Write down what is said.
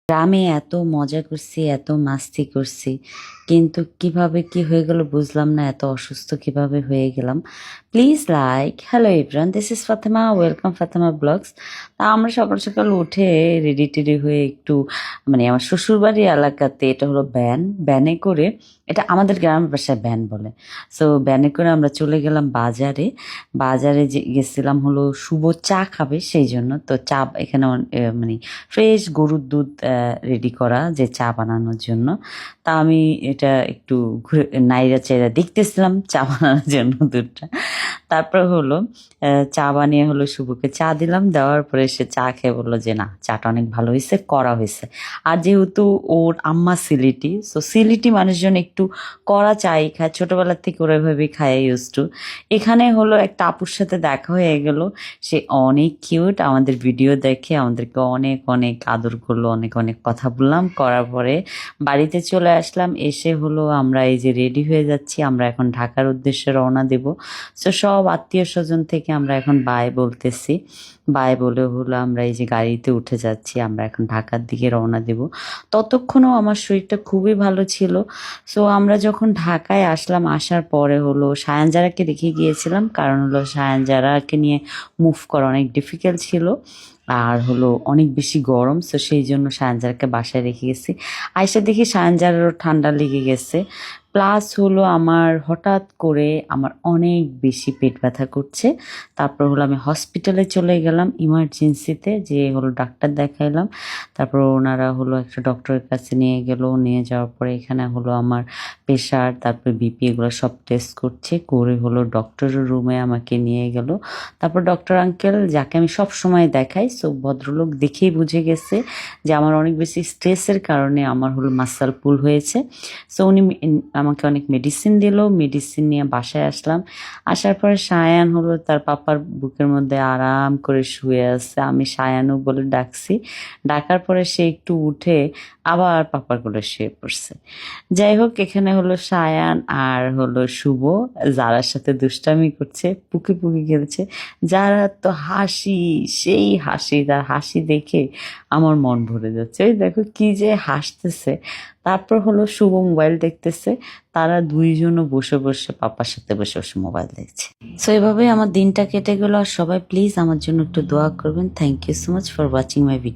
গ্রামে এত মজা করছি, এত মাস্তি করছি, কিন্তু কিভাবে কি হয়ে গেল বুঝলাম না। এত অসুস্থ কিভাবে হয়ে গেলাম। Please like, hello everyone, this is Fatema, welcome Fatema blogs. তা আমরা সকাল সকাল উঠে রেডি টেডি হয়ে একটু আমার শ্বশুরবাড়ি এলাকাতে, এটা হলো ব্যানে করে, এটা আমাদের গ্রামের ভাষায় ব্যান বলে। সো ব্যানে করে আমরা চলে গেলাম বাজারে। বাজারে যে গেছিলাম হলো শুভ চা খাবে, সেই জন্য তো চা এখানে ফ্রেশ গরুর দুধ রেডি করা, যে চা বানানোর জন্য। তা আমি এটা একটু ঘুরে নাইরা চাইরা দেখতেছিলাম চা বানানোর জন্য দুধটা। তারপর হলো চা বানিয়ে হলো শুভকে চা দিলাম, দেওয়ার পরে সে চা খেয়ে বললো যে না, চাটা অনেক ভালো হয়েছে, করা হয়েছে। আর যেহেতু ওর আম্মা সিলেটি, সো সিলেটি মানুষজন একটু কড়া চাই খায়, ছোটবেলার থেকে ওরা এভাবেই খায়, ইউজ টু। এখানে হলো একটা আপুর সাথে দেখা হয়ে গেল। সে অনেক কিউট, আমাদের ভিডিও দেখে আমাদেরকে অনেক অনেক আদর করলো, অনেক অনেক কথা বললাম, করার পরে বাড়িতে চলে আসলাম। এসে হলো আমরা এই যে রেডি হয়ে যাচ্ছি, আমরা এখন ঢাকার উদ্দেশ্যে রওনা দেব। সো সব আত্মীয় স্বজন থেকে আমরা এখন বাই বলতেছি, বাই বলে হলো আমরা এই যে গাড়িতে উঠে যাচ্ছি, আমরা এখন ঢাকার দিকে রওনা দেব। ততক্ষণও আমার শরীরটা খুবই ভালো ছিল। সো আমরা যখন ঢাকায় আসলাম, আসার পরে হলো সায়ানজারাকে রেখে গিয়েছিলাম, কারণ হলো সায়ানজারাকে নিয়ে মুভ করা অনেক ডিফিকাল্ট ছিল, আর হলো অনেক বেশি গরম। সো সেই জন্য সায়ানজারাকে বাসায় রেখে গেছি। আইসা দেখি সায়ানজারারও ঠান্ডা লেগে গেছে, প্লাস হলো আমার হঠাৎ করে আমার অনেক বেশি পেট ব্যথা করছে। তারপর হলো আমি হসপিটালে চলে গেলাম ইমার্জেন্সিতে, যে হলো ডাক্তার দেখাইলাম। তারপর ওনারা হলো একটা ডক্টরের কাছে নিয়ে গেল, নিয়ে যাওয়ার পরে এখানে হলো আমার প্রেশার, তারপর বিপি, এগুলো সব টেস্ট করছে, করে হলো ডক্টরের রুমে আমাকে নিয়ে গেল। তারপর ডক্টর আঙ্কেল, যাকে আমি সব সময় দেখাই, সো ভদ্রলোক দেখেই বুঝে গেছে যে আমার অনেক বেশি স্ট্রেসের কারণে আমার হলো মাসল পুল হয়েছে। সো উনি আমাকে অনেক মেডিসিন দিল, মেডিসিন নিয়ে বাসায় আসলাম। আসার পরে সায়ান হলো তার পাপার বুকের মধ্যে আরাম করে শুয়ে আছে, আমি সায়ানও বলে ডাকছি। ডাকার পরে সে একটু উঠে আবার পাপার কোলে শুয়ে পড়ছে। যাই হোক, এখানে হলো সায়ান আর হলো শুভ যারার সাথে দুষ্টামি করছে, পুকি পুকি খেলছে। যারা তো হাসি, সেই হাসি, তার হাসি দেখে আমার মন ভরে যাচ্ছে। ওই দেখো কি যে হাসতেছে। তারপর হলো শুভ মোবাইল দেখতেছে, তারা দুইজনও বসে বসে পাপার সাথে বসে বসে মোবাইল দেখছে। সো এভাবেই আমার দিনটা কেটে গেল। আর সবাই প্লিজ আমার জন্য একটু দোয়া করবেন। Thank you so much for watching my video.